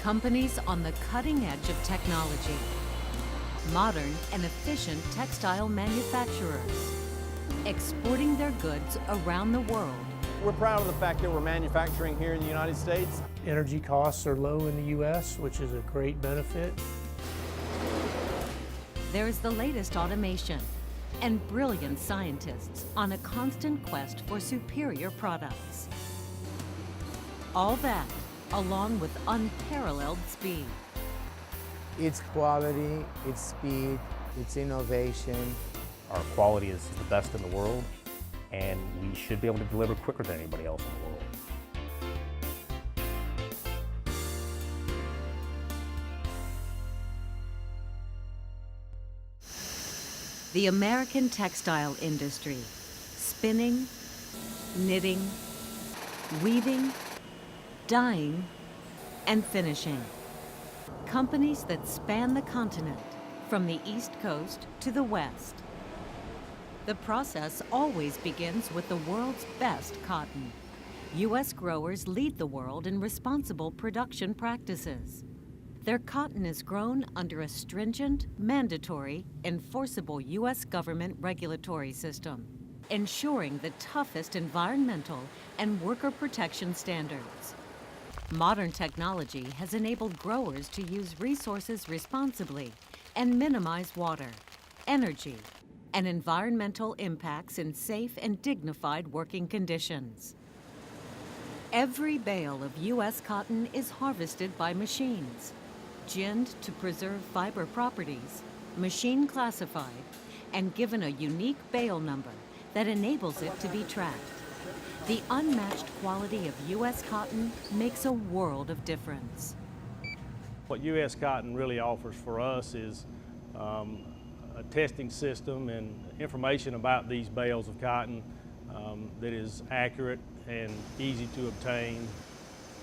Companies on the cutting edge of technology. Modern and efficient textile manufacturers. Exporting their goods around the world. We're proud of the fact that we're manufacturing here in the United States. Energy costs are low in the U.S., which is a great benefit. There's the latest automation and brilliant scientists on a constant quest for superior products. All that, along with unparalleled speed. It's quality, it's speed, it's innovation. Our quality is the best in the world, and we should be able to deliver quicker than anybody else in the world. The American textile industry, spinning, knitting, weaving, dyeing, and finishing. Companies that span the continent, from the East Coast to the West. The process always begins with the world's best cotton. U.S. growers lead the world in responsible production practices. Their cotton is grown under a stringent, mandatory, enforceable U.S. government regulatory system, ensuring the toughest environmental and worker protection standards. Modern technology has enabled growers to use resources responsibly and minimize water, energy, and environmental impacts in safe and dignified working conditions. Every bale of U.S. cotton is harvested by machines, ginned to preserve fiber properties, machine classified, and given a unique bale number that enables it to be tracked. The unmatched quality of U.S. cotton makes a world of difference. What U.S. Cotton really offers for us is a testing system and information about these bales of cotton that is accurate and easy to obtain.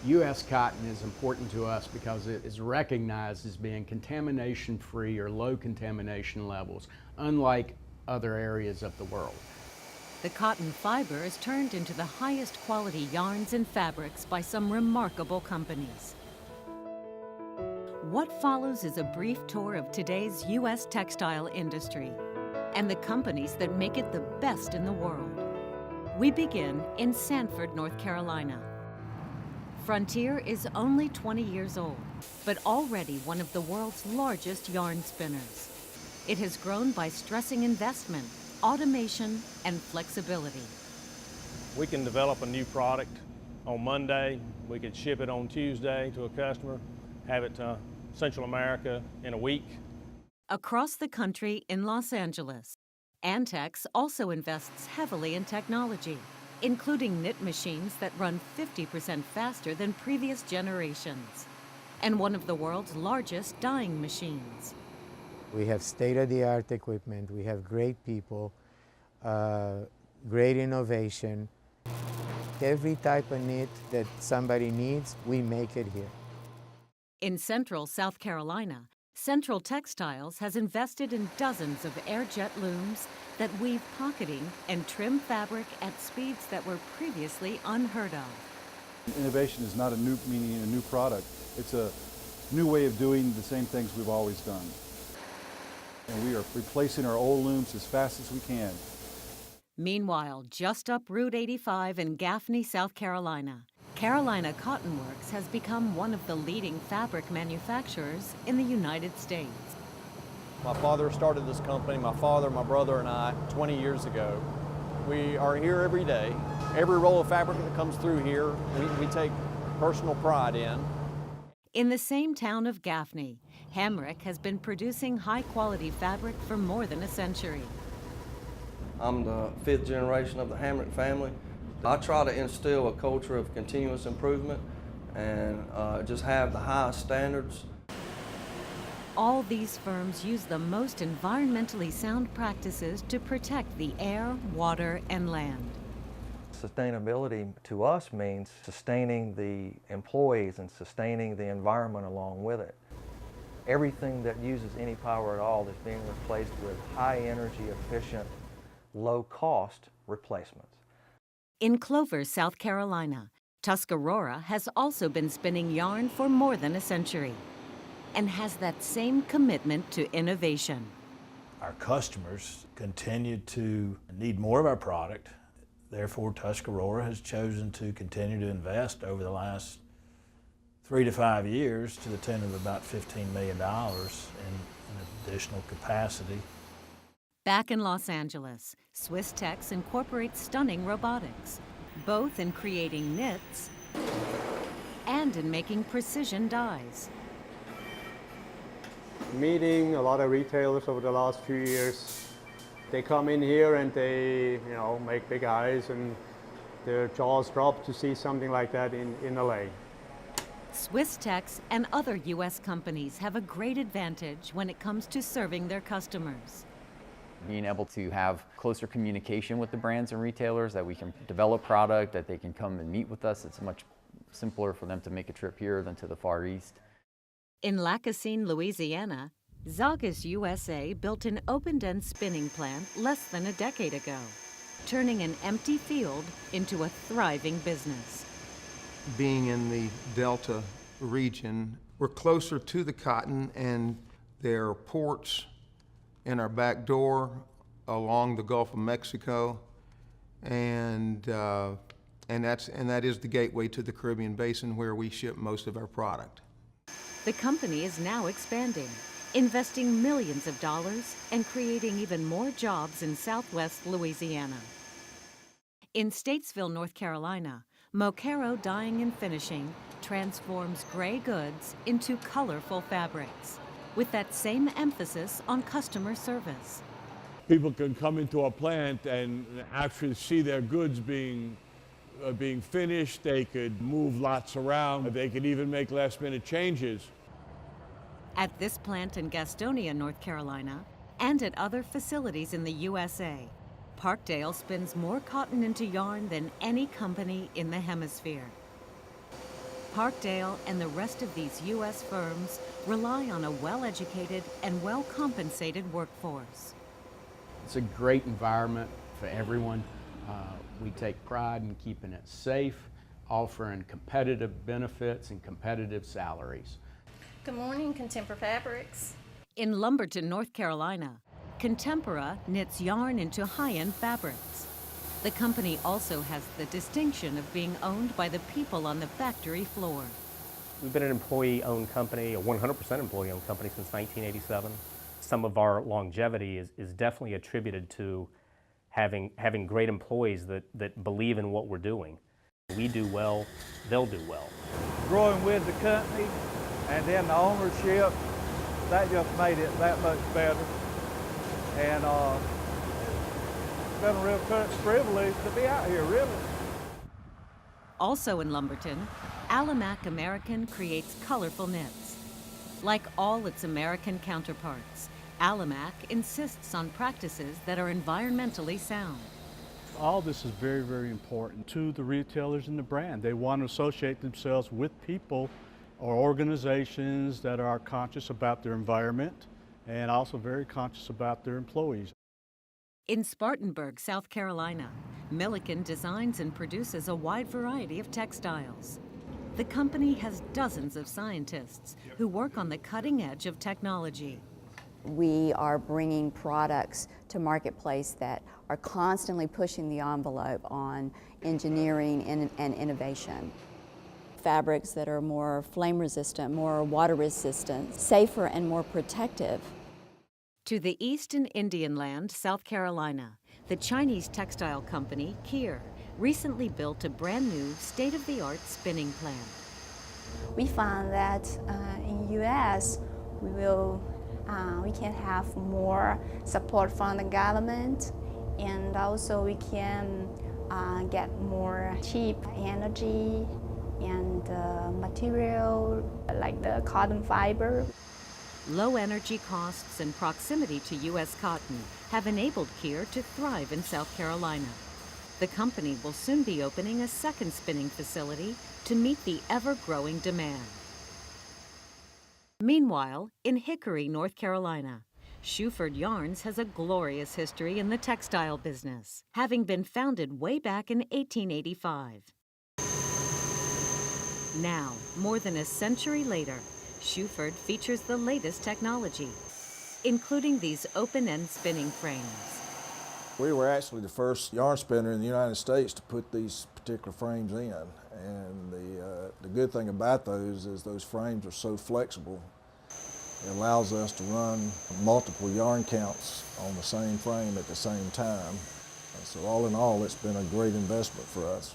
U.S. cotton is important to us because it is recognized as being contamination-free or low contamination levels, unlike other areas of the world. The cotton fiber is turned into the highest quality yarns and fabrics by some remarkable companies. What follows is a brief tour of today's U.S. textile industry and the companies that make it the best in the world. We begin in Sanford, North Carolina. Frontier is only 20 years old, but already one of the world's largest yarn spinners. It has grown by stressing investment, automation, and flexibility. We can develop a new product on Monday. We could ship it on Tuesday to a customer, have it to Central America in a week. Across the country in Los Angeles, Antex also invests heavily in technology, including knit machines that run 50% faster than previous generations, and one of the world's largest dyeing machines. We have state-of-the-art equipment, we have great people, great innovation. Every type of knit that somebody needs, we make it here. In Central South Carolina, Central Textiles has invested in dozens of air-jet looms that weave pocketing and trim fabric at speeds that were previously unheard of. Innovation is not meaning a new product. It's a new way of doing the same things we've always done. And we are replacing our old looms as fast as we can. Meanwhile, just up Route 85 in Gaffney, South Carolina, Carolina Cotton Works has become one of the leading fabric manufacturers in the United States. My father started this company, my father, my brother, and I, 20 years ago. We are here every day. Every roll of fabric that comes through here, we take personal pride in. In the same town of Gaffney, Hamrick has been producing high-quality fabric for more than a century. I'm the 5th generation of the Hamrick family. I try to instill a culture of continuous improvement and just have the highest standards. All these firms use the most environmentally sound practices to protect the air, water, and land. Sustainability to us means sustaining the employees and sustaining the environment along with it. Everything that uses any power at all is being replaced with high energy efficient, low cost replacements. In Clover, South Carolina, Tuscarora has also been spinning yarn for more than a century and has that same commitment to innovation. Our customers continue to need more of our product. Therefore, Tuscarora has chosen to continue to invest over the last 3 to 5 years to the tune of about $15 million in additional capacity. Back in Los Angeles, Swiss Tex incorporates stunning robotics, both in creating knits and in making precision dyes. Meeting a lot of retailers over the last few years. They come in here and they, make big eyes and their jaws drop to see something like that in LA. Swiss Tex and other U.S. companies have a great advantage when it comes to serving their customers. Being able to have closer communication with the brands and retailers, that we can develop product, that they can come and meet with us. It's much simpler for them to make a trip here than to the Far East. In Lacassine, Louisiana, Zagas USA built an open-end spinning plant less than a decade ago, turning an empty field into a thriving business. Being in the Delta region, we're closer to the cotton, and there are ports in our back door along the Gulf of Mexico, and that is the gateway to the Caribbean Basin, where we ship most of our product. The company is now expanding, investing millions of dollars and creating even more jobs in Southwest Louisiana. In Statesville, North Carolina, Mocaro Dyeing and Finishing transforms gray goods into colorful fabrics, with that same emphasis on customer service. People can come into our plant and actually see their goods being finished. They could move lots around. They could even make last-minute changes. At this plant in Gastonia, North Carolina, and at other facilities in the USA, Parkdale spins more cotton into yarn than any company in the hemisphere. Parkdale and the rest of these U.S. firms rely on a well-educated and well-compensated workforce. It's a great environment for everyone. We take pride in keeping it safe, offering competitive benefits and competitive salaries. Good morning, Contempora Fabrics. In Lumberton, North Carolina, Contempora knits yarn into high-end fabrics. The company also has the distinction of being owned by the people on the factory floor. We've been an employee-owned company, a 100% employee-owned company since 1987. Some of our longevity is definitely attributed to having great employees that believe in what we're doing. We do well, they'll do well. Growing with the company and then the ownership, that just made it that much better. And it's been a real privilege to be out here, really. Also in Lumberton, Alamac American creates colorful knits. Like all its American counterparts, Alamac insists on practices that are environmentally sound. All this is very, very important to the retailers and the brand. They want to associate themselves with people or organizations that are conscious about their environment and also very conscious about their employees. In Spartanburg, South Carolina, Milliken designs and produces a wide variety of textiles. The company has dozens of scientists who work on the cutting edge of technology. We are bringing products to marketplace that are constantly pushing the envelope on engineering and innovation. Fabrics that are more flame resistant, more water resistant, safer and more protective. To the east in Indian Land, South Carolina, the Chinese textile company Kier recently built a brand new state-of-the-art spinning plant. We found that in U.S. we can have more support from the government, and also we can get more cheap energy and material like the cotton fiber. Low energy costs and proximity to U.S. cotton have enabled Kier to thrive in South Carolina. The company will soon be opening a second spinning facility to meet the ever-growing demand. Meanwhile, in Hickory, North Carolina, Shuford Yarns has a glorious history in the textile business, having been founded way back in 1885. Now, more than a century later, Shuford features the latest technology, including these open-end spinning frames. We were actually the first yarn spinner in the United States to put these particular frames in. And the good thing about those is those frames are so flexible. It allows us to run multiple yarn counts on the same frame at the same time. So all in all, it's been a great investment for us.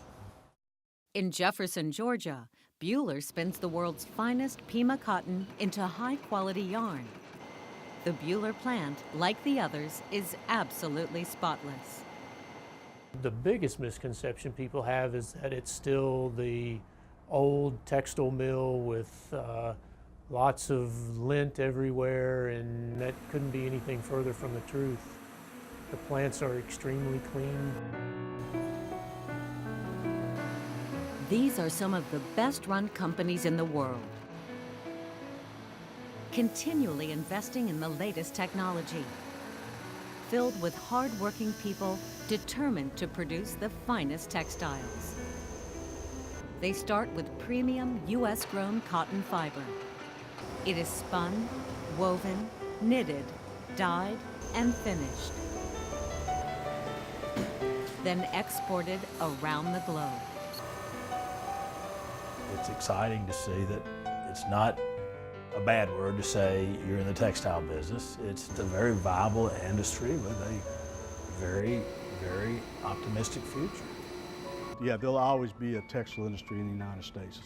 In Jefferson, Georgia, Buehler spins the world's finest Pima cotton into high-quality yarn. The Buehler plant, like the others, is absolutely spotless. The biggest misconception people have is that it's still the old textile mill with lots of lint everywhere, and that couldn't be anything further from the truth. The plants are extremely clean. These are some of the best-run companies in the world, continually investing in the latest technology, filled with hard-working people determined to produce the finest textiles. They start with premium U.S.-grown cotton fiber. It is spun, woven, knitted, dyed, and finished, then exported around the globe. It's exciting to see that it's not a bad word to say you're in the textile business. It's a very viable industry with a very, very optimistic future. Yeah, there'll always be a textile industry in the United States.